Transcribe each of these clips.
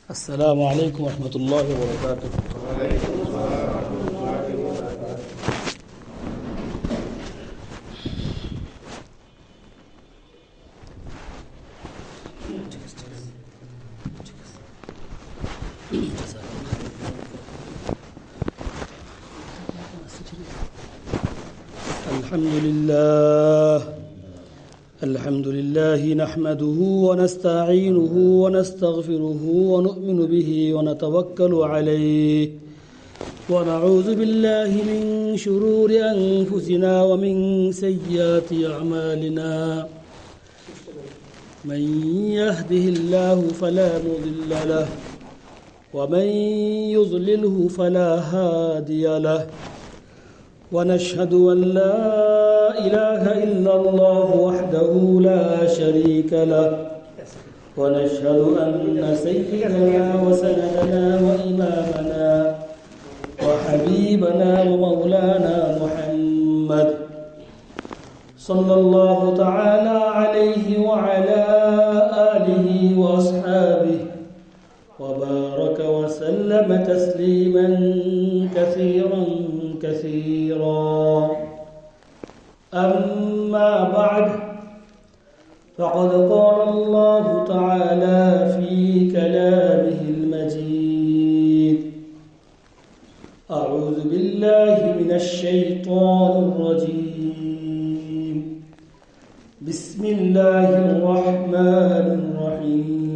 السلام عليكم ورحمة الله وبركاته. الحمد لله نحمده ونستعينه ونستغفره ونؤمن به ونتوكل عليه ونعوذ بالله من شرور أنفسنا ومن سيئات أعمالنا من يهده الله فلا مضل له ومن يضلله فلا هادي له ونشهد أن لا إله إلا الله وحده لا شريك له ونشهد أن سيدنا وسندنا وإمامنا وحبيبنا ومولانا محمد صلى الله تعالى عليه وعلى آله وأصحابه وبارك وسلم تسليما كثيرا أما بعد فقد قال الله تعالى في كلامه المجيد أعوذ بالله من الشيطان الرجيم بسم الله الرحمن الرحيم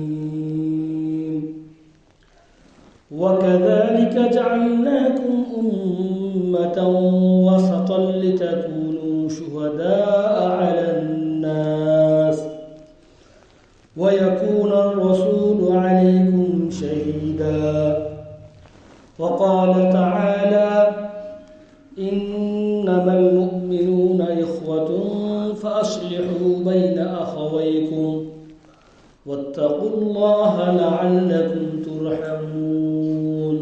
وكذلك جعلناكم أمة وسطا لتكونوا شهداء على الناس ويكون الرسول عليكم شهيدا وقال تعالى إنما المؤمنون إخوة فأصلحوا بين أخويكم واتقوا الله لعلكم ترحمون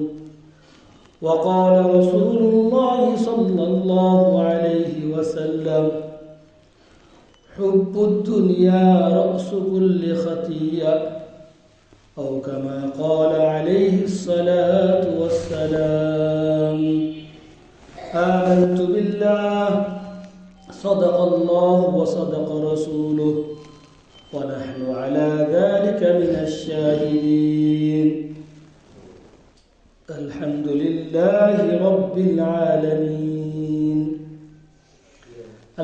وقال رسول الله صلى الله عليه وسلم حب الدنيا رأس كل خطيئة أو كما قال عليه الصلاة والسلام آمنت بالله صدق الله وصدق رسوله ونحن على ذلك من الشاهدين الحمد لله رب العالمين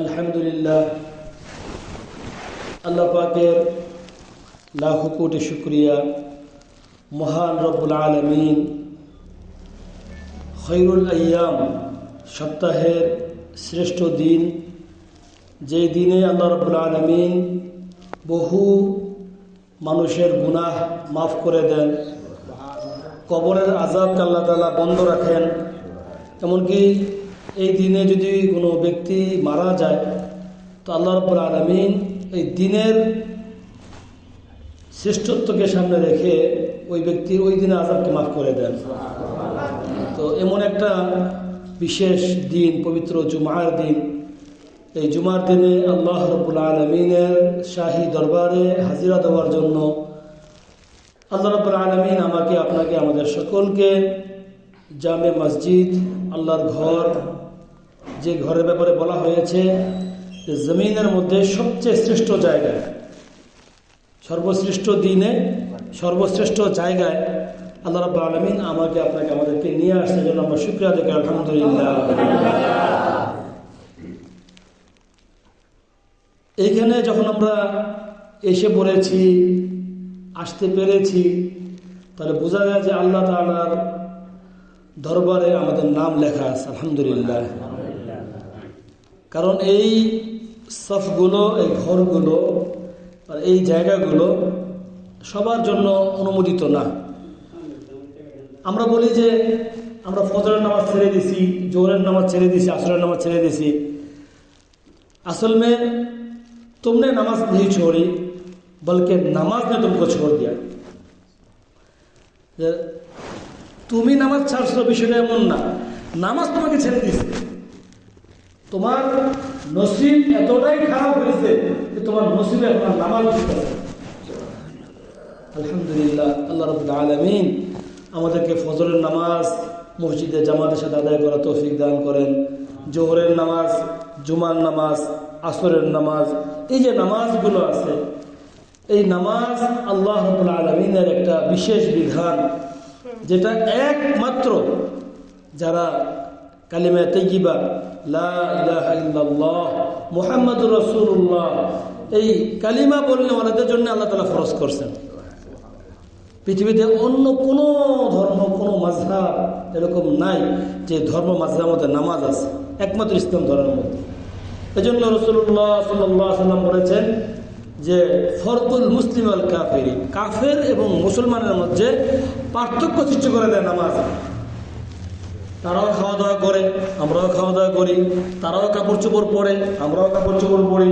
الحمد لله আল্লাহ পাকের লাখো কোটি শুকরিয়া মহান রব্বুল আলামিন খৈরুল আইয়াম সপ্তাহের শ্রেষ্ঠ দিন যে দিনে আল্লাহ রব্বুল আলামিন বহু মানুষের গুনাহ মাফ করে দেন কবরের আযাবকে আল্লাহ তাআলা বন্ধ রাখেন এমনকি এই দিনে যদি কোনো ব্যক্তি মারা যায় তো আল্লাহ রাব্বুল আলামিন এই দিনের শ্রেষ্ঠত্বকে সামনে রেখে ওই ব্যক্তির ওই দিনে আযাবকে মাফ করে দেন তো এমন একটা বিশেষ দিন পবিত্র জুমার দিন এই জুমার দিনে আল্লাহ রাব্বুল আলামিনের শাহী দরবারে হাজিরা দেওয়ার জন্য আল্লাহ রাব্বুল আলামিন আমাকে আপনাকে আমাদের সকলকে জামে মসজিদ আল্লাহর ঘর যে ঘরের ব্যাপারে বলা হয়েছে যে জমিনের মধ্যে সবচেয়ে শ্রেষ্ঠ জায়গায় সর্বশ্রেষ্ঠ দিনে সর্বশ্রেষ্ঠ জায়গায় আল্লাহ রাব্বুল আলামিন আমাকে আপনাকে আমাদেরকে নিয়ে আসছে জন্য আমরা শুকরিয়া আদায় করি আলহামদুলিল্লাহ। এইখানে যখন আমরা এসে পড়েছি আসতে পেরেছি তাহলে বোঝা যায় যে আল্লাহ তাআলার দরবারে আমাদের নাম লেখা আছে আলহামদুলিল্লাহ। কারণ এই সফগুলো এই ঘরগুলো আর এই জায়গাগুলো সবার জন্য অনুমোদিত না। আমরা বলি যে আমরা ফজরের নামাজ ছেড়ে দিছি, জোহরের নামাজ ছেড়ে দিছি, আসরের নামাজ ছেড়ে দিছি। असल में तुमने नमाज नहीं छोड़ी बल्कि नमाज ने तुमको छोड़ दिया। তুমি নামাজ ছাড়ছো বিষয়টা এমন না, নামাজ তোমাকে ছেড়ে দিয়েছে। তোমার নসিব এতটাই খারাপ হয়েছে যে তোমার নসিবে আপনার নামাজ আলহামদুলিল্লাহ, আল্লাহ রাব্বুল আলামিন আমাদেরকে ফজরের নামাজ মসজিদে জামাতের সাথে আদায় করা তৌফিক দান করেন, জোহরের নামাজ, জুমার নামাজ, আসরের নামাজ, এই যে নামাজগুলো আছে, এই নামাজ আল্লাহ রাব্বুল আলামিনের একটা বিশেষ বিধান, যেটা একমাত্র যারা কালিমা তাইয়্যিবা লা ইলাহা ইল্লাল্লাহ মুহাম্মাদুর রাসূলুল্লাহ এই কালিমা বললে ওনাদের জন্য আল্লাহ তাআলা ফরজ করছেন। পৃথিবীতে অন্য কোনো ধর্ম, কোনো মাযহাব এরকম নাই যে ধর্ম মাযহাবের মধ্যে নামাজ আছে, একমাত্র ইসলাম ধর্মের মধ্যে। এজন্য রাসূলুল্লাহ সাল্লাল্লাহু আলাইহি ওয়াসাল্লাম বলেছেন যে ফরকুল মুসলিম আল কাফির, কাফের এবং মুসলমানের মধ্যে পার্থক্য সৃষ্টি করে দেয় নামাজ। তারাও খাওয়া দাওয়া করে, আমরাও খাওয়া দাওয়া করি, তারাও কাপড় চোপড় পরে, আমরাও কাপড় চোপড় পরি,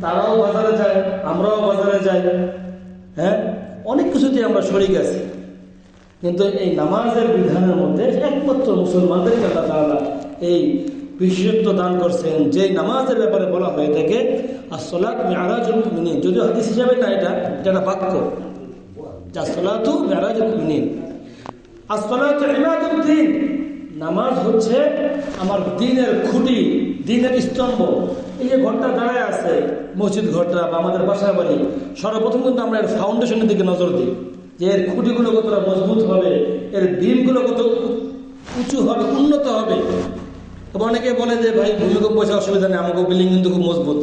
তারাও বাজারে যায়, আমরাও বাজারে যাই, হ্যাঁ, অনেক কিছুতেই আমরা শরীক আছি। কিন্তু এই নামাজের বিধানের মধ্যে একমাত্র মুসলমানদেরকে আল্লাহ তাআলা এই বিশেষত্ব দান করছেন, যে নামাজের ব্যাপারে বলা হয়ে থাকে as-সালাতু মি'রাজুল মুমিনিন। যদিও হাদিস হিসাবে না, এটা একটা বাক্য, as-সালাতু মি'রাজুল মুমিনিন, as-সালাতু ইমাদুদ্দিন। নামাজ হচ্ছে আমার দ্বীনের খুঁটি, দ্বীনের স্তম্ভ। এই যে ঘরটা দাঁড়ায় আছে, মসজিদ ঘরটা বা আমাদের বাসা বাড়ি, সর্বপ্রথম কিন্তু আমরা এর ফাউন্ডেশনের দিকে নজর দিই, যে এর খুঁটিগুলো কতটা মজবুত হবে, এর বিমগুলো কত উঁচু হবে, উন্নত হবে। অনেকে বলে যে ভাই ভূমিকম্প পয়সা অসুবিধা নেই, আমাকে বিল্ডিং কিন্তু খুব মজবুত,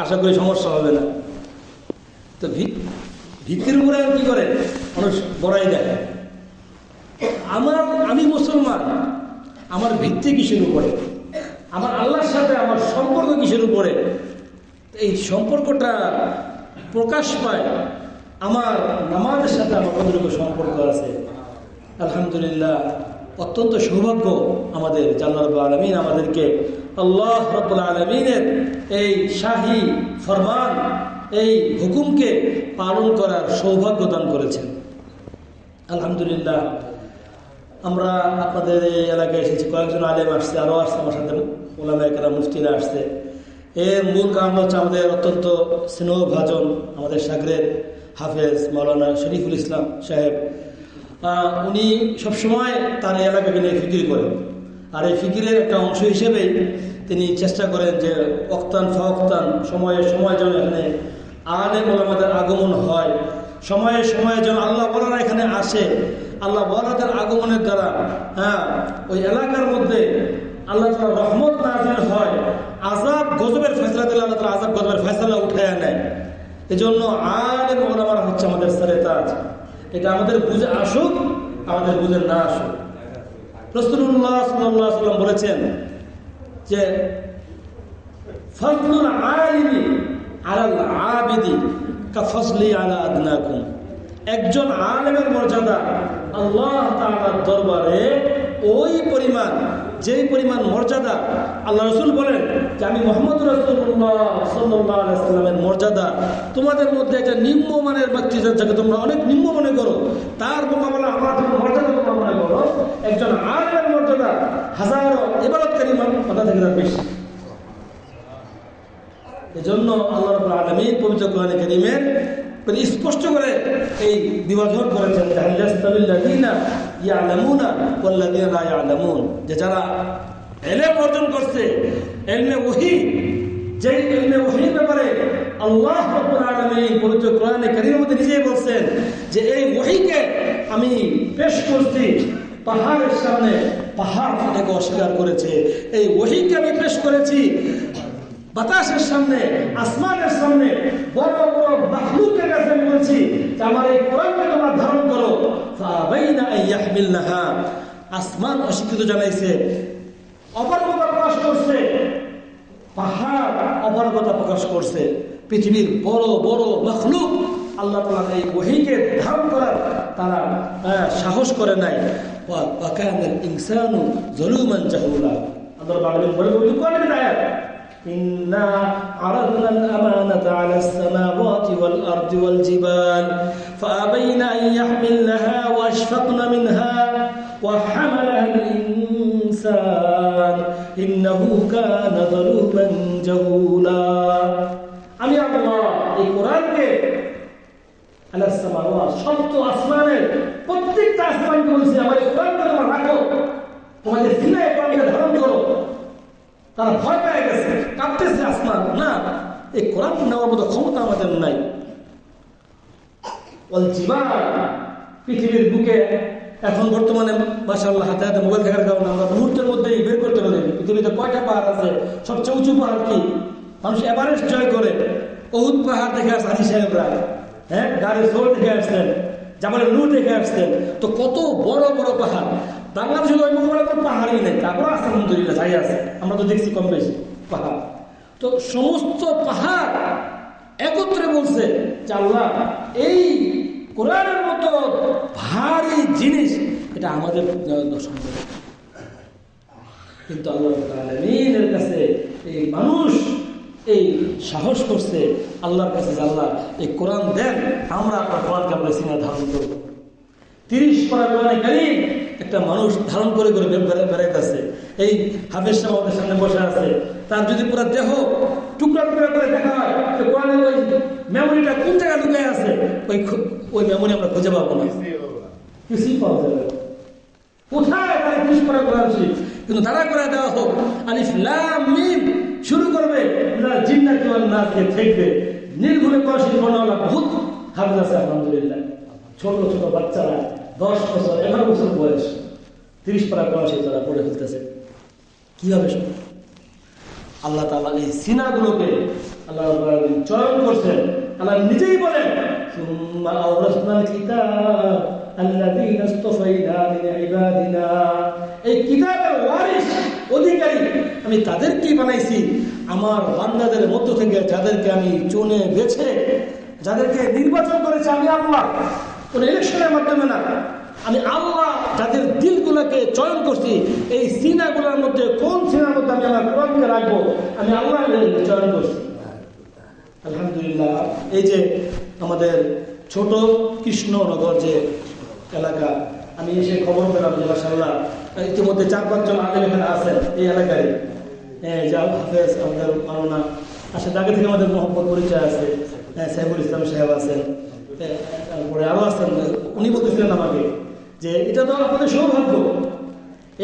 আশা করি সমস্যা হবে না। তো ভিত্তির উপরে কি করে মানুষ বড়াই দেয়। আমি মুসলমান, আমার ভিত্তি কিসের উপরে, আমার আল্লাহর সাথে আমার সম্পর্ক কিসের উপরে? এই সম্পর্কটা প্রকাশ পায় আমার নামাজের সাথে আমার কতটুকু সম্পর্ক আছে। আলহামদুলিল্লাহ, অত্যন্ত সৌভাগ্য আমাদের, আল্লাহ রাব্বুল আলামিন আমাদেরকে আল্লাহ রাব্বুল আলামিনের এই শাহী ফরমান, এই হুকুমকে পালন করার সৌভাগ্য দান করেছেন। আলহামদুলিল্লাহ, আমরা আপনাদের এই এলাকায় এসেছি, কয়েকজন আলেম আসছে, আরও আসছে আমার সাথে ওলামায়ে কেরাম, মুফতিরা আসছে। এর মূল কারণ হচ্ছে আমাদের অত্যন্ত স্নেহভাজন আমাদের শাগরেদ হাফেজ মাওলানা শরীফুল ইসলাম সাহেব। উনি সবসময় তার এই এলাকাকে নিয়ে ফিকির করেন, আর এই ফিকিরের একটা অংশ হিসেবে তিনি চেষ্টা করেন যে ওয়াক্তান ফাওয়াক্তান, সময়ে সময় যেন এখানে আলেম ওলামাদের আগমন হয়, সময়ে সময়ে যেন আল্লাহ ওয়ালারা এখানে আসে। আল্লাহ ওয়ালাদের আগমনের দ্বারা ওই এলাকার মধ্যে আল্লাহ তাআলা রহমত নাযিল হয়, আযাব গজবের ফয়সালা দিলে আল্লাহ তাআলা আযাব গজবের ফয়সালা উঠায় নেয়। এজন্য আলেম ওলামারা হচ্ছে আমাদের সরে তাজ। এটা আমাদের বুঝে আসুক, আমাদের বুঝে না আসুক। রাসূলুল্লাহ সাল্লাল্লাহু আলাইহি ওয়াসাল্লাম বলেছেন যে ফাজলুল আলিমি আলাল আবিদি কাফজলি আলা আদনাকুম। একজন আলেমের মর্যাদা আল্লাহ তাআলার দরবারে ওই পরিমাণ, যেই পরিমাণ মর্যাদা আল্লাহ রাসূল বলেন যে আমি মুহাম্মদ রাসূলুল্লাহ সাল্লাল্লাহু আলাইহি ওয়াসাল্লামের মর্যাদা তোমাদের মধ্যে একটা নিম্নমানের ব্যক্তি যাকে তোমরা অনেক নিম্ন মনে করো, তার মোকাবেলা আমার মর্যাদা তোমরা মনে করো, একজন আলেমের মর্যাদা হাজারো ইবাদতকারী মাথা থেকে বেশি। এজন্য আল্লাহ রাব্বুল আলামিন পবিত্র কোরআনে কারীমের স্পষ্ট করে এই বিভাজন করেছেন যে যারা ইলম অর্জন করছে, ইলমে ওহী, যে ইলমে ওহীর ব্যাপারে আল্লাহ রাব্বুল আলামিন পবিত্র কোরআনে কারীমের মধ্যে নিজেই বলছেন যে এই ওহীকে আমি পেশ করছি পাহাড়ের সামনে, পাহাড় এটাকে অস্বীকার করেছে। এই ওহীকে আমি পেশ করেছি বাতাসের সামনে, আসমানের সামনে, বড় বড় মাখলুকের কাছে আমি বলছি যে আমার এই কোরআনকে তোমরা ধারণ করো। ফাআবাইনা আন ইয়াহমিলনাহা, আসমান অস্বীকৃত জানাইছে, অপারগতা প্রকাশ করছে, পাহাড় অপারগতা প্রকাশ করছে। পৃথিবীর বড় বড় মাখলুক আল্লাহ তাআলা এই ওহীকে ধারণ করার তারা সাহস করে নাই। ওয়া কানাল ইনসানু যালুমান জাহুলা। আল্লাহ পাক বলে কোরআনের আয়াত, إنا عرضنا الأمانة على السماوات والأرض والجبال فأبين أن يحملنها وأشفقن منها وحملها الإنسان إنه كان ظلوما جهولا। আমি আল্লাহ এই কোরআনকে আলাস সামাওয়াত, সপ্ত আসমানের প্রত্যেকটা আসমানকে বলছে আমার এই কোরআনকে তোমরা রাখো, তোমাদের সিনায় কোরআনকে ধারণ করো। তারা ভয় পেয়ে গেছে, কাঁপতেছে আসমান, না এই কোরআন নেওয়ার মতো ক্ষমতা আমাদের নাই। পৃথিবীর বুকে এখন বর্তমানে মাশাআল্লাহ হাতে হাতে মোবাইল থাকার কারণে আমরা মুহূর্তের মধ্যেই বের করতে পারি পৃথিবীতে কয়টা পাহাড় আছে, সবচেয়ে উঁচু পাহাড় কি, মানুষ এভারেস্ট জয় করে, উহুদ পাহাড় দেখে আসছে হাজি সাহেবরা, হ্যাঁ গাড়ি সোর দেখে আসছেন, জামালের নূর দেখে আসছেন। তো কত বড় বড় পাহাড়, বাংলাদেশের ওই মোকাবেলা কোনো পাহাড়ই নেই, তারপরে আসছে আলহামদুলিল্লাহ যাই আছে, আমরা তো দেখছি কম বেশি পাহাড়। তো সমস্ত পাহাড় একত্রে বলছে যে আল্লাহ এই কোরআনের মতো ভারী জিনিস এটা আমাদের সম্ভব, কিন্তু আল্লাহ আলামিনের কাছে এই মানুষ এই সাহস করছে আল্লাহর কাছে, আল্লাহ এই কোরআন দেন, আমরা আপনার কোরআনকে আমরা সিনা ধারণ করব। 30 পারা কোরআনে কারীম একটা মানুষ ধারণ করে করে বেড়াইতেছে। এই হাফেজ সাহেব আমাদের সামনে বসে আছে, তার যদি পুরো দেহ টুকরা টুকরা করে দেখা হয়, কোরআনের ওই মেমোরিটা কোন জায়গায় লুকিয়ে আছে, ওই মেমোরি আমরা খুঁজে পাবো না, কিছুই পাওয়া যাবে কোথায়। তারা 30 পারা কোরআন শরীফ কিন্তু দাঁড়া করে দেওয়া হোক, আলিফ লাম মিম শুরু করবে, জিন্নাতি ওয়ান নাসকে থাকবে, নির্ভুলে কোরআন শরীফ পড়াওয়ালা বহুত হাফেজ আছে আলহামদুলিল্লাহ। ছোট ছোট বাচ্চারা 10 বছর 11 বছর বয়স 30 পারা কোরআন শরীফ তারা পড়ে ফেলতেছে। কিভাবে আল্লাহ তাআলা এই সিনাগুলোকে আল্লাহ চয়ন করছেন। আল্লাহ নিজেই বলেন সুম্মা আওরাসনাল কিতাব আল্লাযীনা ইসতাফাইনা মিন ইবাদিনা, এই কিতাবের ওয়ারিস অধিকারী আমি তাদেরকেই বানাইছি আমার বান্দাদের মধ্য থেকে, যাদেরকে আমি চুনে বেছে, যাদেরকে নির্বাচন করেছি আমি আল্লাহ, কোন ইলেকশনের মাধ্যমে না, আমি আল্লাহ যাদের দিলগুলোকে চয়ন করছি, এই সিনাগুলোর মধ্যে কোন সিনার মধ্যে আমি আমার কোরআনকে রাখবো আমি আল্লাহ চয়ন করছি। আলহামদুলিল্লাহ। এই যে আমাদের ছোট কৃষ্ণনগর যে এলাকা, আমি এসে খবর পেলাম যে মাশাআল্লাহ ইতিমধ্যে 4-5 জন আলেম এখানে আছেন এই এলাকায়, জাল হাফেজ আমাদের মাওলানা আসলে আগে থেকে আমাদের মহব্বত পরিচয় আছে, সাইফুল ইসলাম সাহেব আছেন, তারপরে আরো আছেন। উনি বলতেছিলেন আমাকে যে এটা তো আপনাদের সৌভাগ্য,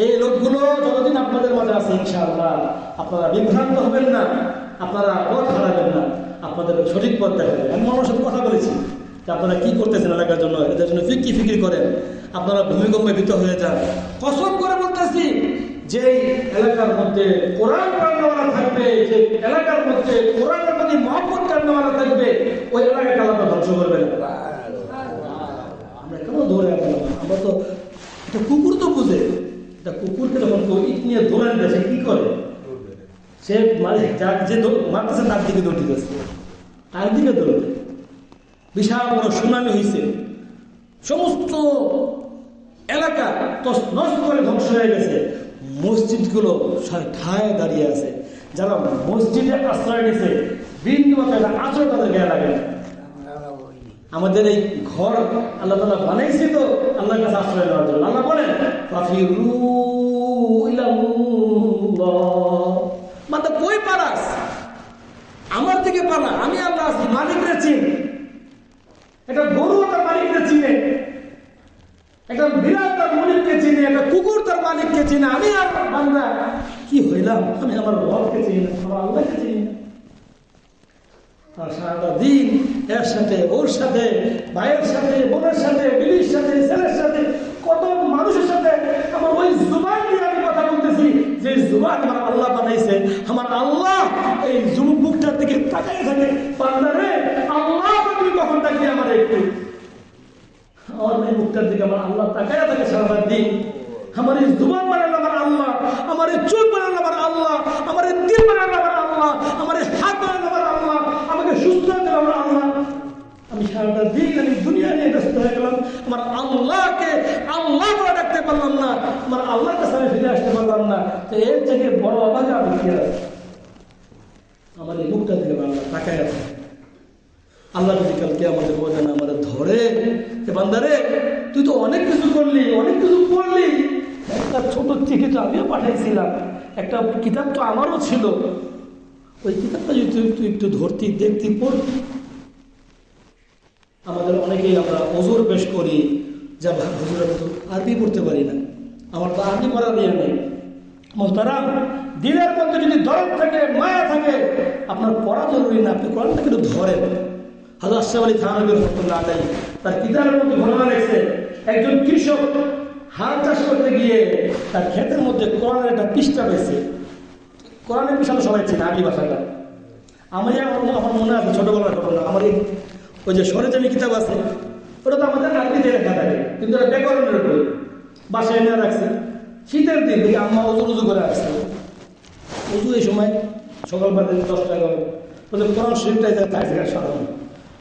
এই লোকগুলো যতদিন আপনাদের মাঝে আছে ইনশাআল্লাহ আপনারা বিভ্রান্ত হবেন না, আপনারা পথ হারাবেন না, আপনাদের সঠিক পথ দেখাবেন। আমি আমার সাথে কথা বলেছি যে আপনারা কি করতেছেন এলাকার জন্য, এদের জন্য ফিকির করেন, আপনারা ভূমিকম্পে ভীত হয়ে যান। কসম করে বলতেছি যে এলাকার মধ্যে কোরআন পড়ানোওয়ালা থাকবে, যে এলাকার মধ্যে কোরআনের প্রতি মহব্বত করানোওয়ালা থাকবে, ওই এলাকাকে আল্লাহ ধ্বংস করবে না। আমরা কেন দৌড়ে গেলাম? আমরা তো একটা কুকুর তো বুঝে, একটা কুকুরকে যখন কেউ ইট নিয়ে দৌড়ান দেয় সে কি করে? সে যে মারতেছে তার দিকে দৌড় দিতেছে, তার দিকে দৌড়বে। বিশাল বড় সুনামি হয়েছে, সমস্ত এলাকা তছনছ করে ধ্বংস হয়ে গেছে, মসজিদগুলো ঠায় দাঁড়িয়ে আছে। যারা মসজিদে আশ্রয় নিয়েছে বিন্দুমাত্র আশ্রয় তাদের গায়ে লাগে না। আমাদের এই ঘর আল্লাহ তাআলা বানাইছে তো আল্লাহর কাছে আশ্রয় নেওয়ার জন্য। আল্লাহ বলেন ফাফিরু ইলাল্লাহ, মানে কই পালাস? আমার থেকে পালা, আমি আল্লাহ আছি, মালিকরে চিন। একটা গরু তার মালিককে চিনে, একটা বিড়াল তার মালিককে চিনে, একটা কুকুর তার মালিককে চিনে। আমি আর বান্দা কি হইলাম? আমি আমার রবকে চিনি না, আমার আল্লাহকে চিনি না। আর সারাটা দিন এর সাথে ওর সাথে, ভাইয়ের সাথে, বোনের সাথে, বিবির সাথে, ছেলের সাথে, কত মানুষের সাথে আমার ওই জুবান দিয়ে আমি কথা বলতেছি, যে জুবান আমার আল্লাহ বানাইছে। আমার আল্লাহ এই মুখটার দিকে তাকাই থাকে, বান্দারে আল্লাহ তুমি কখন তাকিয়ে আমার একটু আমার এই মুখটার দিকে আমার আল্লাহ তাকায় থাকে সারাটা দিন। আমার এই জুবান বানালো আমার আল্লাহ, আমার এই চোখ বানালো আমার আল্লাহ, আমার এই দিল বানালো আমার আল্লাহ, আমার এই হাত বানালো আমার আল্লাহ, আমাকে সুস্থ দিল আমার আল্লাহ। আমি সারাটা দিন আমি দুনিয়া নিয়ে ব্যস্ত হয়ে গেলাম, আমার আল্লাহকে আল্লাহ বলে ডাকতে পারলাম না, আমার আল্লাহর কাছে আমি ফিরে আসতে পারলাম না। তো এর থেকে বড় অভাগে আমি কি আছি? আমার এই মুখটা দিকে আল্লাহ তাকায় আছে। আল্লাহ যদি কালকে আমাদের ময়দানে আমাদের ধরে, বান্দারে তুই তো অনেক কিছু করলি, অনেক কিছু পড়লি, একটা ছোট চিঠি তো আমিও পাঠাইছিলাম, একটা কিতাব তো আমারও ছিল, ওই কিতাবটা যদি তুই একটু ধরতি, দেখতি, পড়তি, আমাদের অনেকেই আমরা ওজোর পেশ করি যে হুজুর আমি তো আরবি পড়তে পারি না, আমার তো আরবি পড়ার নিয়ে নেই। মোহতারাম, দিনের মধ্যে যদি দরদ থাকে, মায়া থাকে, আপনার পড়া জরুরি না, আপনি কোরআনটা কিন্তু ধরেন। হযরত আশরাফ আলী থানভী রাহমাতুল্লাহ আলাইহি তার কিতাবের মধ্যে বর্ণনা রেখেছে, একজন কৃষক হাল চাষ করতে গিয়ে তার ক্ষেতের মধ্যে কোরআনের একটা পৃষ্ঠা পেয়েছে। কোরআনের পৃষ্ঠা সবাই চেনে, আরবি ভাষাটা। আমার মনে আছে ছোটবেলার ঘটনা, আমার ওই যে সরেজামি কিতাব আছে, ওটা তো আমাদের আরবিতে লেখা থাকে, কিন্তু ওটা ব্যাকরণের উপরে বাসায় এনে রাখছে। শীতের দিন দেখি আম্মা উজু করে আসছে, উজু এই সময় সকালবেলা 10টা 11 ওদের কোরআন শরীফটাই থাকছে সাধারণ।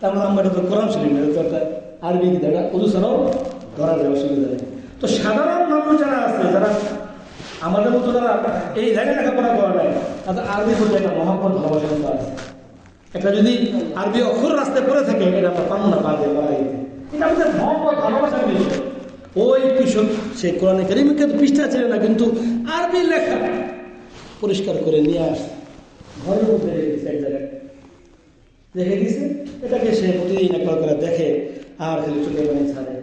তারপর আম্মাটা তো কোরআন শরীফ তো একটা আরবি কি দেখা উজু ছাড়াও ধরা যায়, অসুবিধা নেই। তো সাধারণ মানুষ যারা আছে, যারা আমাদের মতো যারা এই জায়গায় লেখাপড়া করা নাই, তাদের আরবি প্রতি একটা মহব্বত ভালোবাসা আছে। একটা যদি আরবি অক্ষর রাস্তায় পড়ে থাকে, এটা আমরা পাবো না পাবে বাড়াইতে, এটা আমাদের মহব্বত ভালোবাসার বিষয়। ওই কৃষক সে কোরআনে কারিমকে তো পৃষ্ঠা ছিল না, কিন্তু আরবি লেখা পরিষ্কার করে নিয়ে আসে, ঘরের মধ্যে রেখেছে, এক জায়গায় রেখে দিয়েছে। এটাকে সে প্রতিদিন একবার করে দেখে আর খালি চোখে পানি ছাড়ে,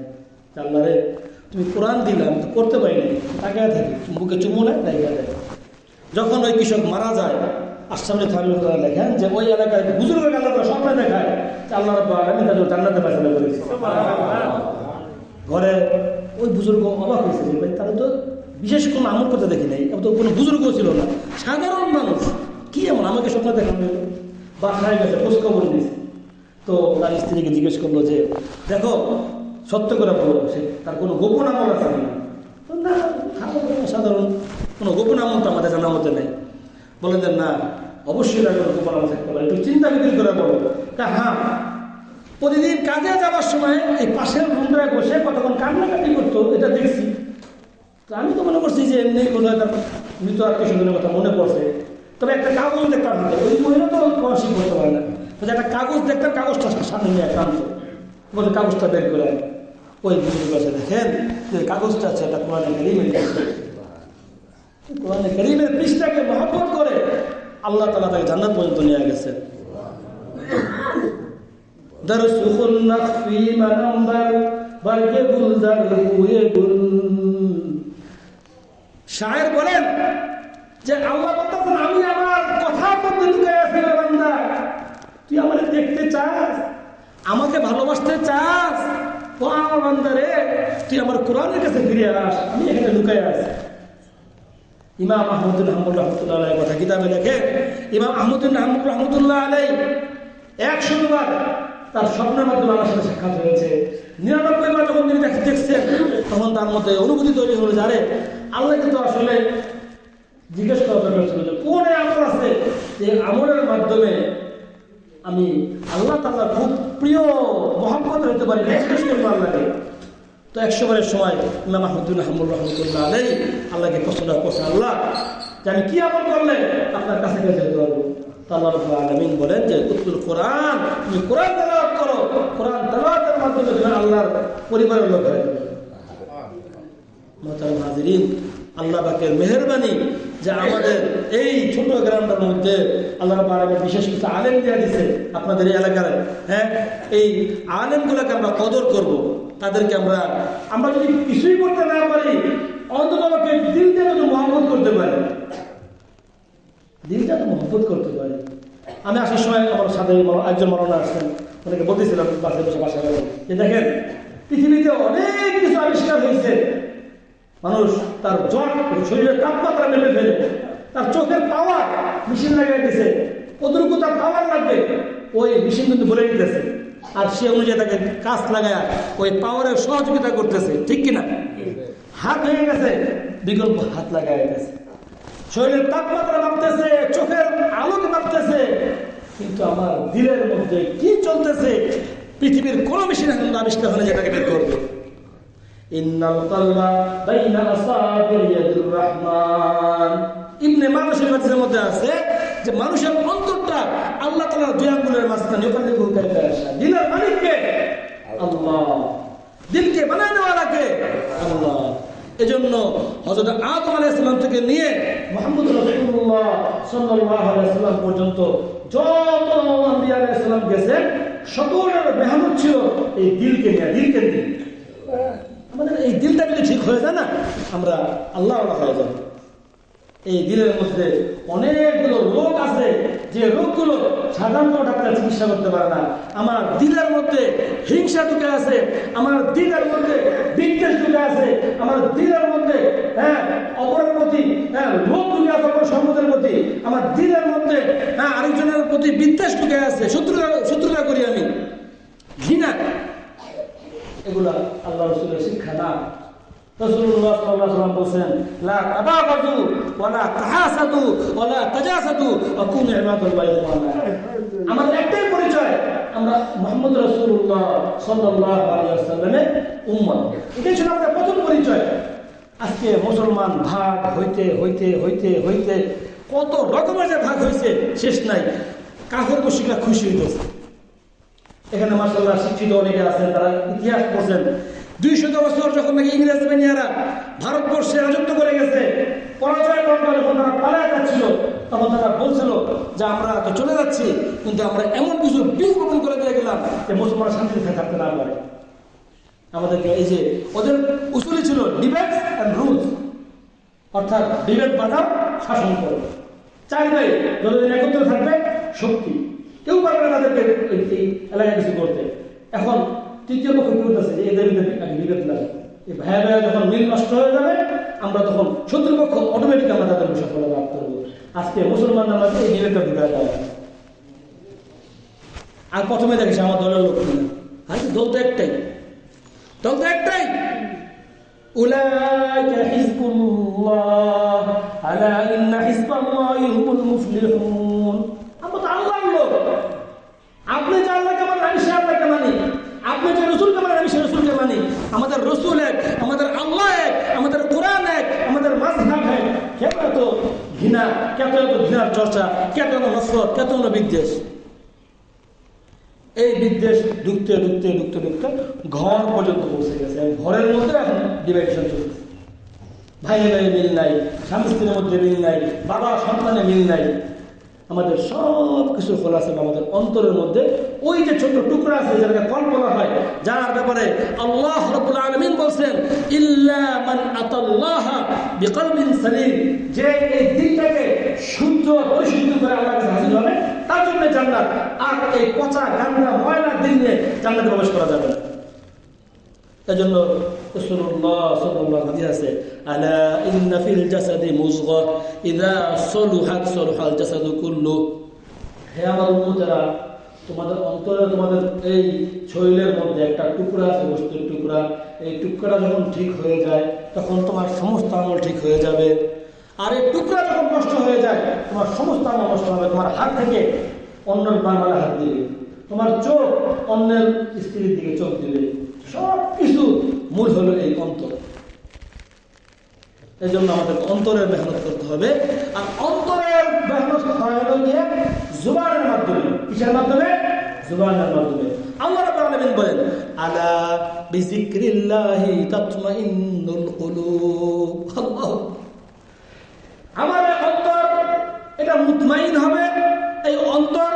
আল্লাহ রে তুমি কোরআন দিলাম তো পড়তে পারি নাই, তাকে থাকি বুকে চুমু নেয় তাই দেয়। যখন ওই কৃষক মারা যায়, আশরাফ আলী থানভী লেখেন যে ওই এলাকায় বুজুর্গের আল্লাহ স্বপ্নে দেখায় আল্লাহ রাব্বুল আলামিন তাদের জান্নাতে ফয়সালা করেছে। ঘরে ওই বুজুর্গ অবাক হয়েছে যে ভাই তারা তো বিশেষ কোনো আমল করতে দেখি নাই, তো কোনো বুজুর্গ ছিল না, সাধারণ মানুষ, কি এমন আমাকে স্বপ্ন দেখানো হলো। বাসায় গেছে, খোঁজখবর দিয়েছে। তো তার স্ত্রীকে জিজ্ঞেস করলো যে দেখো সত্য করে বলো, সে তার কোনো গোপন আমল আছে না? সাধারণ কোনো গোপন আমল তো আমাদের জানার মধ্যে নেই। বলেন যে না, অবশ্যই না কোনো গোপন আমল থাকতে পারে, একটু চিন্তা ভিত্তি করে বলো। হ্যাঁ, প্রতিদিন কাজে যাওয়ার সময় এই পাশের রুমটায় বসে কতক্ষণ কান্নাকাটি করতো, এটা দেখছি। তো আমি তো মনে করছি যে এমনি কোনো একটা মৃত আত্মীয় কথা মনে পড়ছে। তবে একটা কাগজ দেখতাম, ওই মহিলা তো স্কলারশিপ করতে পারে না, একটা কাগজ দেখতাম, কাগজটা সামনে নিয়ে টানত, বলে কাগজটা বের করে ওই বুজুর্গ আছে দেখেন যে কাগজটা আছে, এটা কোরআনে কারীমের। কোরআনে কারীমের পৃষ্ঠাকে মহব্বত করে আল্লাহ তাআলা তাকে জান্নাত পর্যন্ত নিয়ে গেছে। দারসুল নাফি মানাম্বার বারকে বুলদার হুয়ে বুল। শায়ের বলেন যে আল্লাহ বলতেছেন আমি আমার কথার মধ্যে লুকিয়ে আছি রে বান্দা, তুই আমাকে দেখতে চাস, আমাকে ভালোবাসতে চাস, ও আমার বান্দা রে তুই আমার কোরআনের কাছে ফিরে আস, আমি এখানে লুকিয়ে আছি। ইমাম আহমদুল হাম্বল রহমতুল্লাহ আলাইহি কথা কিতাবে লেখে, ইমাম আহমদুল হাম্বল রহমতুল্লাহ আলাইহি 100 বার তার স্বপ্নের মাধ্যমে আমার সাথে সাক্ষাৎ হয়েছে। 99 বার যখন তিনি দেখছেন, তখন তার মধ্যে অনুভূতি তৈরি হলো যে আরে আল্লাহ কিন্তু আসলে জিজ্ঞেস করা দরকার ছিল যে কোন আমল আছে যে আমলের মাধ্যমে আমি আল্লাহ তাআলা খুব প্রিয় মহব্বত হতে পারি, জিজ্ঞেস করবো আল্লাহকে। তো 100 বারের সময় ইমাম আহমদুল হাম্বল রহমতুল্লাহ আলাইহি আল্লাহকে প্রশ্ন করছেন, আল্লাহ যে আমি কি আমল করলে আপনার কাছে যেতে পারবো? আল্লাহ রাব্বুল আলামিন বলেন যে উতলুল কোরআন, তুমি কোরআন তেলাওয়াত করো, কোরআন তেলাওয়াতের মাধ্যমে তুমি আল্লাহর পরিবারের লোক হয়ে যাবে। মুহতারাম হাজিরিন, আল্লাহ পাকের মেহেরবানি যে আমাদের এই ছোট গ্রামটার মধ্যে আল্লাহ রাব্বুল আলামিন বিশেষ কিছু আলেম দিয়ে দিয়েছে আপনাদের এই এলাকার। হ্যাঁ, এই আলেমগুলোকে আমরা কদর করব, তাদেরকে আমরা যদি কিছুই করতে না পারি, অন্তত আমাকে দিল দিয়ে তো মহব্বত করতে পারি, দিলটা তো মহব্বত করতে পারি। আমি আসার সময় আমার সাথে একজন মাওলানা আসছেন, ওনাকে বলতেছিলাম বাসে বসে বাসা গেল যে দেখেন পৃথিবীতে অনেক কিছু আবিষ্কার হয়েছে, মানুষ তার জ্বর শরীরের তাপমাত্রা মেপে ফেলে, তার চোখের পাওয়ার মেশিন লাগাই দিয়েছে, কতটুকু তার পাওয়ার লাগবে ওই মেশিন কিন্তু বলে দিতেছে, আর সে অনুযায়ী তাকে কাজ লাগায় ওই পাওয়ারের সহযোগিতা করতেছে, ঠিক কিনা? হাত ভেঙে গেছে, বিকল্প হাত লাগাই গেছে, শরীরের তাপমাত্রা মাপতেছে, চোখের আলোকে মাপতেছে, কিন্তু আমার দিলের মধ্যে কি চলতেছে পৃথিবীর কোন মেশিন এখন আবিষ্কার হলে যেটাকে বের করবে। ইন্নাল কলবা বাইনা আসাবিয়াতির রহমান, ইবনে মাজাহ শরীফের মধ্যে আছে যে মানুষের অন্তরটা আল্লাহ তাআলার দুই আঙ্গুলের মাঝখানে, ওখানে ঘুরতে আসে। দিলের মালিক কে? আল্লাহ। দিলকে বানায় দেওয়া কে? আল্লাহ। এজন্য হযরত আদম আলাইহিস সালাম থেকে নিয়ে মুহাম্মদ রাসূলুল্লাহ সাল্লাল্লাহু আলাইহি ওয়াসাল্লাম পর্যন্ত যত আম্বিয়া আলাইহিস সালাম গেছে, সকলের মেহনত ছিল এই দিলকে নিয়ে, দিলকে নিয়ে। আমাদের এই দিলটা যদি ঠিক হয়ে যায় না, আমরা আল্লাহ হয়ে যাব। এই দিলের মধ্যে অনেকগুলো রোগ আছে, যে রোগগুলো সাধারণ ডাক্তার চিকিৎসা করতে পারে না। আমার দিলের মধ্যে হিংসা ঢুকে আছে, আমার দিলের মধ্যে বিদ্বেষ ঢুকে আছে, আমার দিলের মধ্যে অপরের প্রতি লোভ ঢুকে আছে, অপর সম্পদের প্রতি, আমার দিলের মধ্যে আরেকজনের প্রতি বিদ্বেষ ঢুকে আছে, শত্রুতা করি আমি, ঘৃণা। এগুলা আল্লাহ রাসূলের শিক্ষা না। রাসূলুল্লাহ সাল্লাল্লাহু আলাইহি ওয়াসাল্লাম বলেন, লা তাবাগাদু ওয়ালা তাহাসাদু ওয়ালা তাজাসাদু ওয়া কুনু ইবাদাল্লাহি ইখওয়ানা। আমাদের একটাই পরিচয়, আমরা মুহাম্মদ রাসূলুল্লাহ সাল্লাল্লাহু আলাইহি ওয়াসাল্লামের উম্মত। এটাই ছিল আমাদের প্রথম পরিচয়। আজকে মুসলমান ভাগ হইতে হইতে হইতে হইতে কত রকমের যে ভাগ হয়েছে শেষ নাই। কাফের মুশরিকরা খুশি হইতেছে। এখানে মাশাআল্লাহ শিক্ষিত অনেকে আছেন, তারা ইতিহাস পড়ছেন। 200 বছর যখন নাকি ইংরেজ বাহিনীরা ভারতবর্ষে রাজত্ব করে গেছে, পরাজয় যখন তারা পালায় যাচ্ছিল, তখন তারা বলছিল যে আমরা তো চলে যাচ্ছি, কিন্তু আমরা এমন কিছু বীজ বপন করে দিয়ে গেলাম যে মুসলমানরা শান্তিতে থাকতে না পারে। আমাদেরকে এই যে ওদের উসুলি ছিল ডিবেট অ্যান্ড রুলস, অর্থাৎ ডিবেট বাঁধাও, শাসন করো, চাই ভাই যতদিন একত্রে থাকবে শক্তি, কেউ পারবে না তাদেরকে এই এলাকায় কিছু করতে। এখন তৃতীয় পক্ষ কি করতেছে যে এদের বিভেদ লাগে, এই ভাইয়া ভাইয়া যখন মিল নষ্ট হয়ে যাবে, আমরা তখন শত্রুপক্ষ অটোমেটিক আমরা তাদের সফলতা লাভ করবো। আজকে মুসলমানদের মাঝে এই বিভেদটা ঢুকে দেওয়া। আর প্রথমে দেখিস আমার দলের লোক কিনা, আরে দল তো একটাই, দল তো একটাই। উলাইকা হিজবুল্লাহ আলা ইন্না হিজবাল্লাহি হুমুল মুফলিহুন। আমরা তো আল্লাহর লোক। আপনি যে আল্লাহকে মানেন, আমি সে আল্লাহকে মানি। আপনি যে রসুলকে মানেন, আমি সে রসুলকে মানি। আমাদের রসুল এক, আমাদের আল্লাহ এক, আমাদের কোরআন এক, আমাদের মাযহাব এক। কেন এত ঘৃণা, কেন এত ঘৃণার চর্চা, কেন এত নফরত, কেন এত বিদ্বেষ? এই বিদ্বেষ ঢুকতে ঢুকতে ঢুকতে ঢুকতে ঘর পর্যন্ত পৌঁছে গেছে। ঘরের মধ্যে এখন ডিভাইডেশন চলছে। ভাইয়ে ভাইয়ে মিল নাই, স্বামী স্ত্রীর মধ্যে মিল নাই, বাবা সন্তানে মিল নাই। আমাদের সব কিছু খোলাসা আমাদের অন্তরের মধ্যে ওই যে ছোট টুকরা আছে, যাকে কল্পনা হয়, যার ব্যাপারে আল্লাহ রাব্বুল আলামিন বলছেন ইল্লা মান আতাল্লাহা বিকলবিন সালিম, যে এই দিনটাকে শুদ্ধ পরিশুদ্ধ করে আল্লাহর কাছে হাজির হবে, তার জন্য জান্নাত। আর এই পচা গান্দা ময়লা দিন নিয়ে জান্নাতে প্রবেশ করা যাবে না। এজন্য রাসূলুল্লাহ সাল্লাল্লাহু আলাইহি ওয়াসাল্লাম আছে, আলা ইন্না ফিল জাসাদি মুযগা ইযা সলুহাত সলুহাল জাসাদু কুল্লু। হে আমার উম্মতেরা, তোমাদের অন্তরে, তোমাদের এই শরীরের মধ্যে একটা টুকরা আছে, বস্তুর টুকরা। এই টুকরা যখন ঠিক হয়ে যায়, তখন তোমার সমস্ত আমল ঠিক হয়ে যাবে। আর এই টুকরা যখন নষ্ট হয়ে যায়, তোমার সমস্ত আমল নষ্ট হবে। তোমার হাত থেকে অন্যের বাংলা হাত দিবে, তোমার চোখ অন্যের স্ত্রীর দিকে চোখ দিবে। সব কিছু মূল হলো এই অন্তর। এই জন্য আমাদের অন্তরের মেহনত করতে হবে। আর অন্তরের মেহনত হলো গিয়ে জুবানের মাধ্যমে। কিসের মাধ্যমে? জুবানের মাধ্যমে। আল্লাহ রাব্বুল আলামিন বলেন, আলা বিযিকরিল্লাহি তাতমাইন্নুল কুলুব। আল্লাহ, আমার অন্তর এটা মুতমাইন হবে, এই অন্তর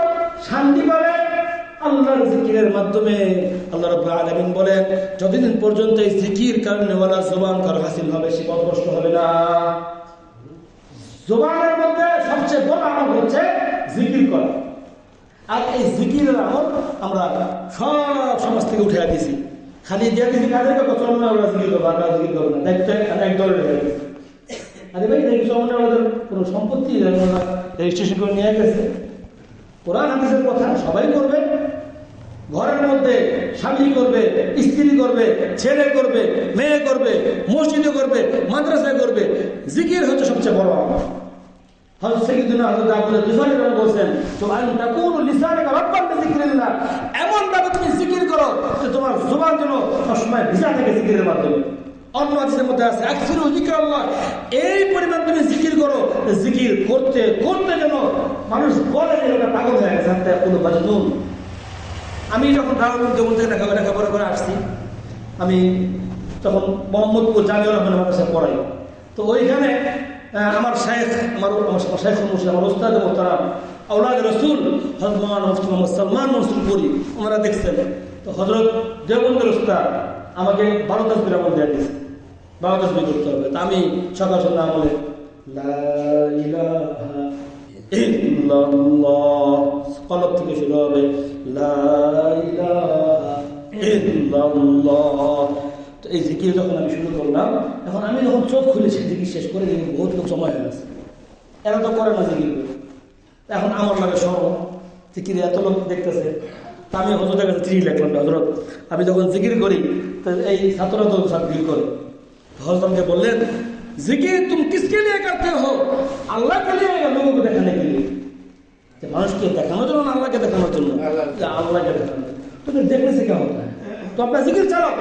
শান্তি পাবে আল্লাহর জিকিরের মাধ্যমে। আল্লাহ রাব্বুল আলামিন বলেন, যতদিন পর্যন্ত এই জিকির কারণে ওয়ালা জবান কার হাসিল হবে, সে পথভ্রষ্ট হবে না। জবানের মধ্যে সবচেয়ে বড় আমল হচ্ছে জিকির করা। আর এই জিকিরের আমল আমরা সব সমাজ থেকে উঠে দিয়েছি। খালি দিয়ে দিয়েছি কাদেরকে, চলুন আমরা জিকির করবো, আমরা জিকির করবো না, দেখতে এক দলে হয়ে গেছে। আরে ভাই, দেখি আমাদের কোনো সম্পত্তি রেজিস্ট্রেশন করে নিয়ে গেছে। কোরআন হাদিসের কথা সবাই করবে, ঘরের মধ্যে স্বামী করবে, স্ত্রী করবে, ছেলে করবে, মেয়ে করবে, মসজিদে করবে, মাদ্রাসায় করবে। জিকির হচ্ছে সবচেয়ে বড় আমল। হযরত সাইয়্যিদুনা হযরত আবু গিফারী রাদিয়াল্লাহু বলেন, সুবহান তাকুনু লিসানুকা রাব্বান বিযিকরিল্লাহ। এমন ভাবে তুমি জিকির করো যে তোমার জবান যেন সবসময় ভিজা থাকে জিকিরের মাধ্যমে। অন্য হাদিসের মধ্যে আছে, আকসিরু যিকরাল্লাহ। এই পরিমাণ তুমি জিকির করো, জিকির করতে করতে যেন মানুষ বলে যে এটা পাগল হয়ে গেছে, হাত্তা ইয়াকুলু মাজনুন। আমি যখন দারুল দেওবন্দ থেকে লেখাপড়া করে আসছি, আমি তখন মোহাম্মদপুর জামিউর রহমান মাদ্রাসায় পড়াই। তো ওইখানে আমার শাইখ, আমার শাইখ মুর্শিদ, আমার ওস্তাদ মোহতারাম আওলাদ রসুল হযরত মাওলানা মুফতি মুহাম্মদ সালমান মনসুরপুরি ওনারা দেখছেন। তো হযরত দেওবন্দের উস্তাদ আমাকে 12 তাসবিহ আমল দিয়ে দিয়েছে, 12 তাসবিহ করতে হবে। তা আমি সকাল সন্ধ্যা আমলে লা ইলাহা ইল্লাল্লাহ কলব থেকে শুরু হবে লা ইলাহা ইল্লাল্লাহ। তো এই জিকির যখন আমি শুরু করলাম, এখন আমি যখন চোখ খুলেছি জিকির শেষ করে দেখি বহুত লোক সময় হয়ে গেছে, এরা তো করে না জিকির। এখন আমার লাগে সরব জিকির এত লোক দেখতেছে। তা আমি হজরতের কাছে চিঠি লিখলাম, হজরত আমি যখন জিকির করি তো এই ছাত্ররা তো জিকির করে। হজরত আমাকে বললেন জিকির তুমি কিসকে নিয়ে করতে হো? আল্লাহকে নিয়ে, লোককে দেখানে के लिए, মানুষকে দেখানোর জন্য, আল্লাহকে দেখানোর জন্য। আল্লাহকে দেখানোর তুমি দেখলে সে क्या होता है? তো আপনার জিকির চালাও।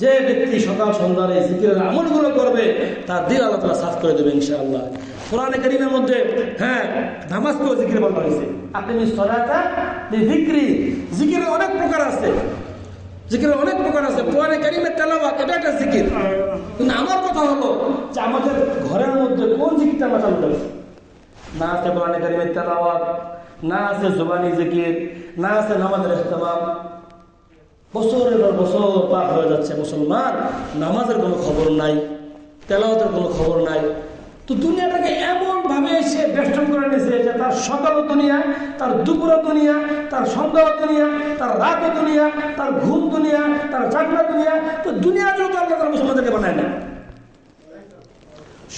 যে ব্যক্তি সকাল সন্ধ্যার এই জিকিরের আমলগুলো করবে তার দিল আল্লাহ তাআলা সাফ করে দেবে ইনশাআল্লাহ। কোরআনে কারীমের মধ্যে নামাজকেও জিকির বলা হয়েছে, আকিমিস সালাতা লিযিকরি। জিকিরের অনেক প্রকার আছে, জিকিরের অনেক প্রকার আছে। কোরআনে কারীমের তেলাওয়াত এটা একটা জিকির। কিন্তু আমার কথা হলো যে আমাদের ঘরের মধ্যে কোন জিকিরটা আমরা চালু করেছি? না আছে কোরআনে কারীমের তেলাওয়াত, না আছে জবানি জিকির, না আছে নামাজের ইহতিমাম। বছরের পর বছর পার হয়ে যাচ্ছে, মুসলমান নামাজের কোনো খবর নাই, তেলাওয়াতের কোনো খবর নাই। তো দুনিয়াটাকে এমন ভাবে সে বেষ্টন করে নিয়েছে যে তার সকালও দুনিয়া, তার দুপুরও দুনিয়া, তার সন্ধ্যাও দুনিয়া, তার রাতও দুনিয়া, তার ঘুম দুনিয়া, তার চাকরা দুনিয়া। তো দুনিয়া জন্য তো আল্লাহ তাআলা মুসলমানদেরকে বানায় না।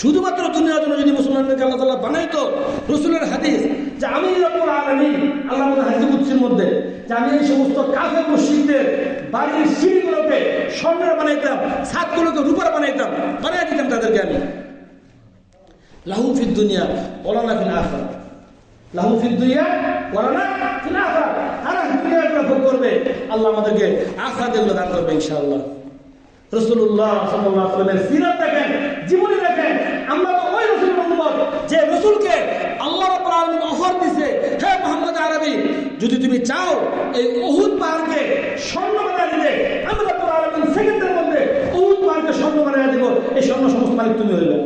শুধুমাত্র দুনিয়ার জন্য যদি মুসলমানদেরকে আল্লাহ তাআলা বানাইতো, রাসূলের হাদিস যে আমি রব্বুল আলামিন, আল্লাহ হাদিস কুদসির মধ্যে যে আমি এই সমস্ত কাফের মুশরিকদের বাড়ির সিঁড়িগুলোকে স্বর্ণের বানাইতাম, ছাদগুলোকে রূপার বানাইতাম, বানাই দিতাম তাদেরকে আমি। লাহুম ফিদ দুনিয়া ওয়ালানা ফিল আখিরাহ, লাহুম ফিদ দুনিয়া ওয়ালানা ফিল আখিরাহ। তারা দুনিয়াটা ভোগ করবে, আল্লাহ আমাদেরকে আখিরাতের দান করবে ইনশাআল্লাহ। রাসূলুল্লাহ সাল্লাল্লাহু আলাইহি ওয়াসাল্লামের সিরাত দেখেন, জীবনী দেখেন। আমরা তো ওই রাসূলের উম্মত যে রাসূলকে আল্লাহ রাব্বুল আলামিন অফার দিয়েছে, হে মুহাম্মদ আরবি যদি তুমি চাও এই উহুদ পাহাড়কে স্বর্ণ বানিয়ে দিতে, আমি রাব্বুল আলামিন সেকেন্ডের মধ্যে উহুদ পাহাড়কে স্বর্ণ বানিয়ে দেব, এই স্বর্ণ সমস্ত মালিক তুমি হইবে।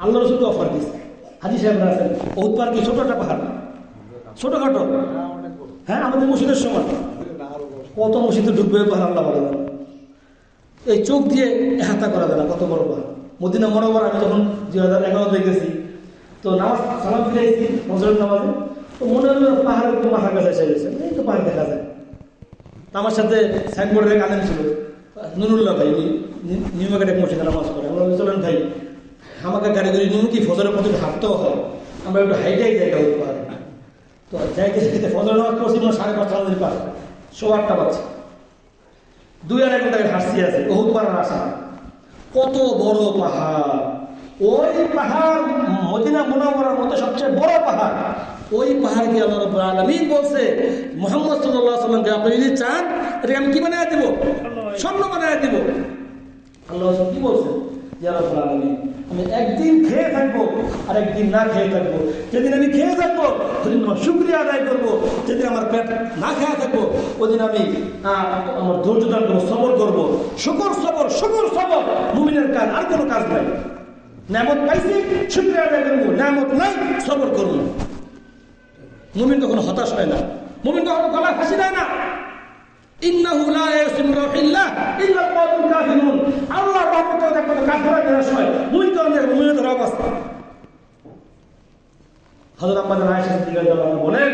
আল্লাহ রাসূলকে অফার দিয়েছে। হাজী সাহেবরা আছেন, উহুদ পাহাড় কি ছোট একটা পাহাড়? ছোটখাটো? হ্যাঁ, আমাদের মসজিদের সমান। কত মসজিদে ঢুকবে পাহাড় আল্লাহ বলে। এই চোখ দিয়ে হাতা করা যায় না, কত বড় পাহাড়। মদিনা মুনাওয়ারা আমি যখন 2011 গেছি, তো নামাজ সালাম ফিরেছি ফজরের নামাজে, তো মনে হলো পাহাড় একটু মাথার কাছে এসে গেছে, এই তো পাহাড় দেখা যায়। আমার সাথে সাইনবোর্ডের এক আলেম ছিল, নুরুল্লাহ ভাই, নিউ মার্কেট মসজিদে নামাজ পড়ে। আমরা চলেন ভাই, আমাকে গাড়ি করে নিউ কি ফজরের মধ্যে হাঁটতেও হয়, আমরা একটু হাইটাই জায়গা হতে পারি। তো যাইতে যাইতে ফজরের নামাজ পড়ছি 5:30 বাজে, পার 8:15 বাজছে। 2-2.5 ঘন্টা হাসি আছে উহুদ পাহাড়ের আশা। কত বড় পাহাড়! ওই পাহাড় মদিনা মুনাওয়ারার মধ্যে সবচেয়ে বড় পাহাড়। ওই পাহাড়কে আল্লাহ রাব্বুল আলামিন বলছে মুহাম্মদ সাল্লাল্লাহু আলাইহি ওয়াসাল্লামকে আপনি যদি চান এটাকে আমি কি বানায় দেব? স্বর্ণ বানায় দেব। আল্লাহ কি বলছেন? ইয়া রাব্বুল আলামিন আমি একদিন খেয়ে থাকবো আর একদিন না খেয়ে থাকবো। যেদিন আমি খেয়ে থাকবো সেদিন আমার শুকরিয়া আদায় করবো, যেদিন আমার পেট না খেয়ে থাকবো ওদিন আমি আমার ধৈর্য ধারণ করবো, সবর করবো। শুকর সবর, শুকর সবর মুমিনের কাজ, আর কোনো কাজ নাই। নেয়ামত পাইছি শুকরিয়া আদায় করবো, নেয়ামত নাই সবর করবো। মুমিন কখনো হতাশ হয় না, মুমিন কখনো গলা ফাঁসি দেয় না। ইন্নাহু লা ইয়াসিমু রাহিল্লাহ ইল্লা আল-কওমুল কাফিরুন। আল্লাহর রহমতে দেখো কাফেররা নিরাশ হয়, মুমিন তো অনেক মুমিনের অবস্থা। হযরত আম্মা আয়েশা রাদিয়াল্লাহু আনহা বলেন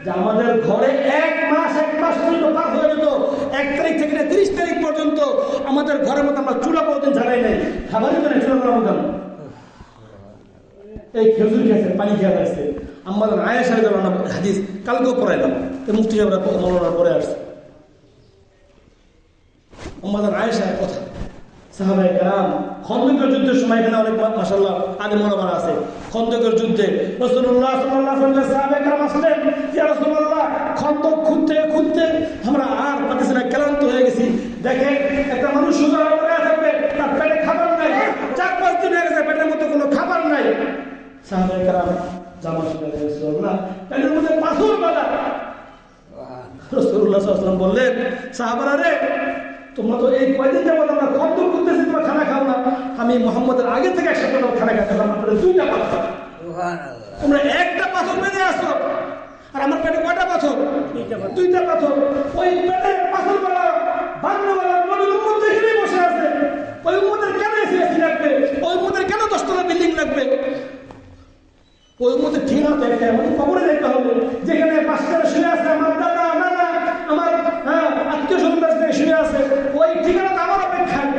যে আমাদের ঘরে এক মাস পর্যন্ত পার হয়ে যেত, 1 তারিখ থেকে 30 তারিখ পর্যন্ত আমাদের ঘরের মধ্যে আমরা চুলা কোনদিন জ্বালাই নাই, খাবারই মানে চুলা জ্বালানো। এই খেজুর খেয়েছে, পানি খেয়ে আসছে। আম্মা আয়েশা রাদিয়াল্লাহু আনহা হাদিস কালকেও পড়াইলাম, মুফতি সাহেবরা মৌলানা পড়ে আসছে। আমাদের আয়েশার কথা, সাহাবায়ে কেরাম খন্দকের যুদ্ধের সময় এখানে অনেক মাশাআল্লাহ আলেম ওলামা আছে। খন্দকের যুদ্ধে রাসূলুল্লাহ সাল্লাল্লাহু আলাইহি ওয়াসাল্লাম সাহাবায়ে কেরাম আসলেন, ইয়া রাসূলুল্লাহ খন্দক খুঁড়তে খুঁড়তে আমরা আর পারতেছি না, ক্লান্ত হয়ে গেছি। দেখেন একটা মানুষ সোজা হয়ে থাকবে, তার পেটে খাবার নাই, 4-5 দিন হয়ে গেছে পেটের মধ্যে কোনো খাবার নাই। সাহাবায়ে কেরাম জামা শুনে রাসূলুল্লাহ পেটের মধ্যে পাথর বাঁধা। রাসূলুল্লাহ সাল্লাল্লাহু আলাইহি ওয়াসাল্লাম বললেন, সাহাবারা রে তোমরা তো এই কয়দিন যাবত আমরা খন্দক করতেছি, তোমরা খানা খাও না। আমি মুহাম্মদের আগে থেকে 1 সপ্তাহ খানা খাইতাম, আপনাদের 2টা বাচ্চা তোমরা একটা পাথর বেঁধে আসো, আর আমার পেটে কয়টা পাথর? দুইটা পাথর। ওই পেটে পাথরওয়ালা বাংলাওয়ালা নবীর উম্মত যেখানে বসে আছে, ওই উম্মতের কেন এসি লাগবে? ওই উম্মতের কেন 10 তলা বিল্ডিং লাগবে? ওই উম্মতের ঠিকানা দেখতে আমাদের কবরে দেখতে হবে, যেখানে পাঁচটা শুয়ে আছে আমার দাদা নানা আমার আত্মীয় স্বজন শুয়ে আছে, ওই ঠিকানাটা আমার অপেক্ষায়।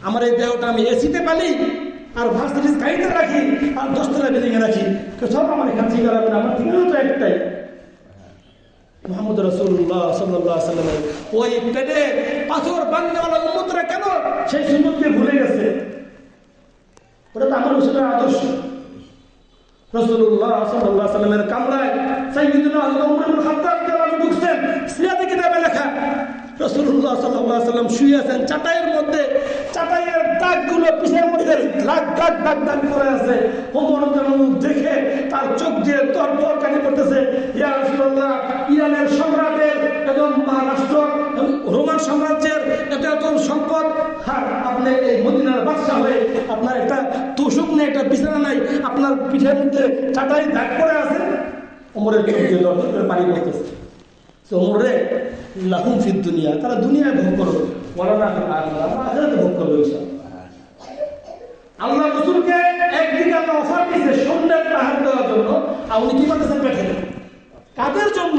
আমার এই দেহটা আমি এসিতে পালি, আর ভার্সিটিস গাড়িতে রাখি, আর 10 তলা বিল্ডিং এ রাখি, সব আমার এখান থেকে রাখবেন। আমার ঠিকানা তো একটাই, মুহাম্মদ রাসূলুল্লাহ সাল্লাল্লাহু আলাইহি ওয়াসাল্লাম। ওই পেটে পাথর বান্দাওয়ালা উম্মতরা কেন সেই সুন্নতকে ভুলে গেছে? ওটা তো আমার রাসূলের আদর্শ। রাসূলুল্লাহ সাল্লাল্লাহু আলাইহি ওয়াসাল্লামের কামরায় সাইয়্যিদুনা হযরত ওমর ইবনে খাত্তাব রাদিয়াল্লাহু ঢুকছেন, সিরাতে কিতাবে লেখা রাসূলুল্লাহ সাল্লাল্লাহু আলাইহি ওয়াসাল্লাম শুয়ে আছেন চাটাইয়ের মধ্যে, চাটাইয়ের দাগগুলো পিছের মধ্যে দাগ দাগ দাগ দাগ করে আছে। ওমর দেখে তার চোখ দিয়ে তরকারি করতেছে, ইয়া রাসূলুল্লাহ, ইরানের সম্রাটের এবং মহারাষ্ট্র রোমান সাম্রাজ্যের এত সম্পদ, আর আপনি এই মদিনার বাদশা হয়ে আপনার একটা তোষক নেই, একটা বিছানা নাই, আপনার পিঠের মধ্যে চাটাই দাগ করে আছে। ওমরের চোখ দিয়ে দরদর করে পানি পড়তেছে। ওমরে লাহুম ফিদ দুনিয়া, তারা দুনিয়ায় ভোগ করবে, ওয়ালানা ফিল আখিরাহ, আখিরাতে ভোগ করবে ইনশাআল্লাহ। আল্লাহ রাসূলকে একদিকে আল্লাহ অফার দিয়েছে সন্ন্যাত পাহাড় দেওয়ার জন্য, আর উনি কি করতেছেন পেটে? কাদের জন্য?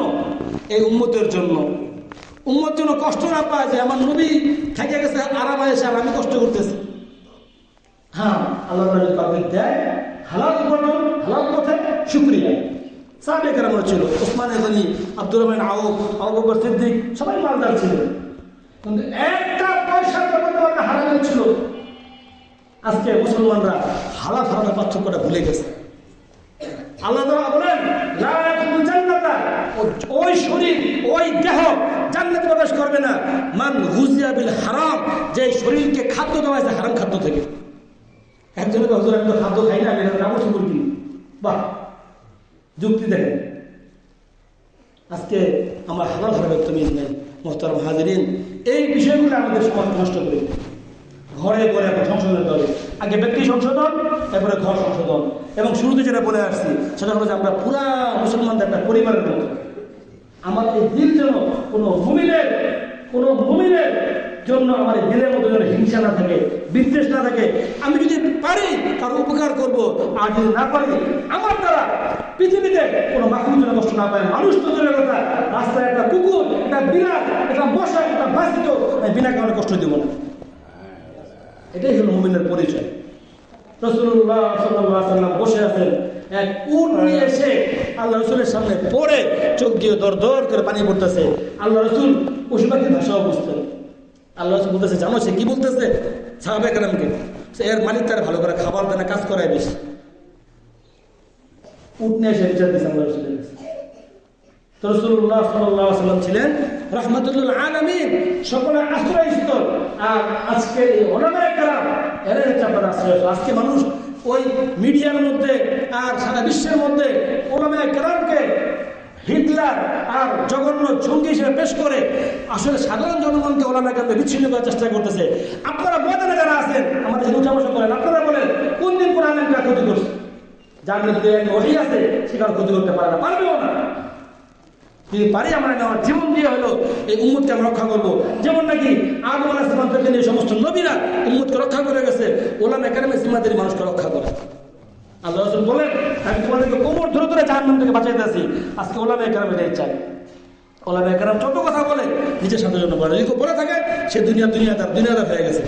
এই উম্মতের জন্য। উম্মত যেন কষ্ট না পায় যে আমার নবী থেকে গেছে আরাম এসে আর আমি কষ্ট করতেছি। হ্যাঁ, আল্লাহ নবী পাবে দেয় হালাল উপার্জন, হালাল পথে শুকরিয়া। সাহাবায়ে কেরাম ছিল, ওসমান গনি, আব্দুর রহমান আউফ, আবু বকর সিদ্দিক, সবাই মালদার ছিলেন, কিন্তু একটা পয়সা জগতে হারাম ছিল। আজকে মুসলমানরা হালাল হারামের পার্থক্যটা ভুলে গেছে। আল্লাহ তাআলা বলেন লা ইয়াদখুলুল জান্নাতা, ওই শরীর ওই দেহ জান্নাতে প্রবেশ করবে না মান গুযিয়া বিল হারাম, যে শরীরকে খাদ্য দেওয়া হয়েছে হারাম খাদ্য থেকে। একজনের হুজুর আমি তো খাদ্য খাই না, আমি রাবণ শুকুর দিই, বাহ, যুক্তি দেখেন। আজকে আমার হালাল হারামের তমিজ নেই। মোহতারাম হাজিরিন, এই বিষয়গুলো আমাদের সমাজ নষ্ট করে ঘরে ঘরে এখন সংশোধন করে। আগে ব্যক্তি সংশোধন, এরপরে ঘর সংশোধন, এবং শুরুতে যেটা বলে আসছি সেটা হলো যে আমরা পুরা মুসলমানদের একটা পরিবারের মতো। আমার এই দিল যেন কোনো মুমিনের জন্য আমার এই দিলের মতো যেন হিংসা না থাকে, বিদ্বেষ না থাকে। আমি যদি পারি তার উপকার করব, আর যদি না পারি আমার দ্বারা পৃথিবীতে কোনো মাখলুক যেন কষ্ট না পায়। মানুষ তো দূরের কথা, রাস্তায় একটা কুকুর, একটা বিড়াল, একটা মশা, একটা বাসিত বিনা কারণে কষ্ট দেব না। এটাই হলো মুমিনের পরিচয়। রাসূলুল্লাহ সাল্লাল্লাহু আলাইহি ওয়াসাল্লাম বসে আছেন, এক উট নিয়ে এসে আল্লাহ রাসূলের সামনে পড়ে চোখ দিয়ে দর দর করে পানি পড়তেছে। আল্লাহ রাসূল পশু পাখির ভাষাও বুঝতেন। আল্লাহ রাসূল বলতেছে, জানো সে কি বলতেছে? সাহাবায়ে কেরামকে, এর মালিক তার ভালো করে খাবার দেয় না, কাজ করায় বেশি। উট নিয়ে এসে বিচার দিয়েছে আল্লাহ রাসূলের কাছে। রাসূলুল্লাহ সাল্লাল্লাহু আলাইহি ওয়াসাল্লাম ছিলেন রাহমাতুল আলামিন, সকলের আশ্রয়স্থল। আর আজকে এই উলামায়ে কেরাম এর হচ্ছে আপনার আশ্রয়। আজকে মানুষ ওই মিডিয়ার মধ্যে আর সারা বিশ্বের মধ্যে উলামায়ে কেরামকে হিটলার আর জঘন্য জঙ্গি হিসেবে পেশ করে আসলে সাধারণ জনগণকে উলামায়ে কেরামকে বিচ্ছিন্ন করার চেষ্টা করতেছে। আপনারা ময়দানে যারা আছেন আমাদের উঠাবসা করেন, আপনারা বলেন কোন দিন কোন আলেমকে ক্ষতি করছে? যার মধ্যে ওহী আছে সেটার ক্ষতি করতে পারে না, পারবেও না। যদি পারি আমরা আমার জীবন দিয়ে হলো এই উম্মতকে আমরা রক্ষা করবো। যেমন নাকি আদম আলাইহিস সালাম থেকে নিয়ে সমস্ত নবীরা উম্মতকে রক্ষা করে গেছে, উলামায়ে কেরামের জিম্মাদারি মানুষকে রক্ষা করে। আল্লাহ রাসূল বলেন, আমি তোমাদেরকে কোমর ধরে ধরে জাহান্নাম থেকে বাঁচাইতেছি। আজকে উলামায়ে কেরাম এটাই চাই। উলামায়ে কেরাম ছোট কথা বলে নিজের সাথে জন্য বলে, যদি বলে থাকে সে দুনিয়াদার হয়ে গেছে,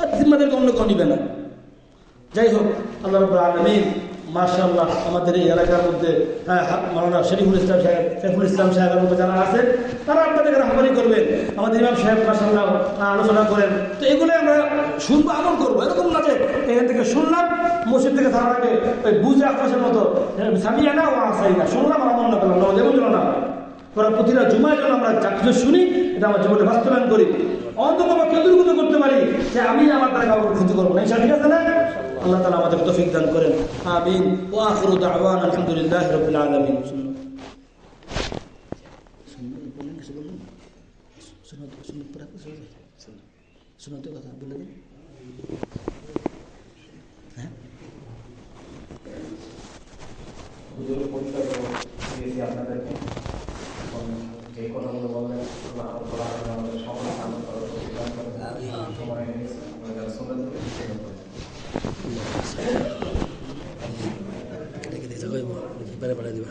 আর জিম্মাদারিকে অন্য কেউ নিবে না। যাই হোক, আল্লাহ রাব্বুল আলামিন মাশাআল্লাহ আমাদের এই এলাকার মধ্যে মাওলানা শরীফুল ইসলাম সাহেব, সাইফুল ইসলাম সাহেবের মধ্যে যারা আছেন তারা আপনাদেরকে রাহবারি করবেন। আমাদের ইমাম সাহেব মাশাআল্লাহ আলোচনা করেন, তো এগুলো আমরা শুনবো, আমল করবো। এরকম না যে এখান থেকে শুনলাম, মসজিদ থেকে তার আগে ওই বুঝে আকাশের মতো সামিয়া না ও আসাই না, শুনলাম আর আমল না করলাম না, যেমন যেন না হয়। ওরা প্রতিটা জুমায় যেন আমরা যা কিছু শুনি এটা আমার জীবনে বাস্তবায়ন করি, অন্তত কেন্দ্রীভূত করতে পারি যে আমি আমার দ্বারা কাউকে ক্ষতি করবো না। ঠিক আছে না? আল্লাহ তাআলা আমাদের তৌফিক দান করেন, আমিন। ওয়া আখিরু দাওয়ানা আলহামদুলিল্লাহি রাব্বিল আলামিন। শোনাতে কথা বলে দেন। হ্যাঁ, হুজুরের পরিচয় দিয়েছি আপনাদেরকে। এবং যে কথাগুলো বললেন আমাদের সকলকে আমল করার তৌফিক দান করেন। সময় হয়ে গেছে, আমরা যারা সুন্নাত করি সেটা করি। এটাকে দেখতে কইব বাইরে পাঠিয়ে দিবা।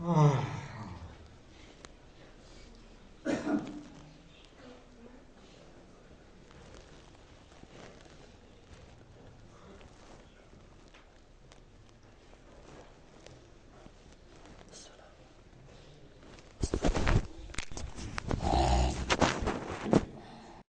Ah.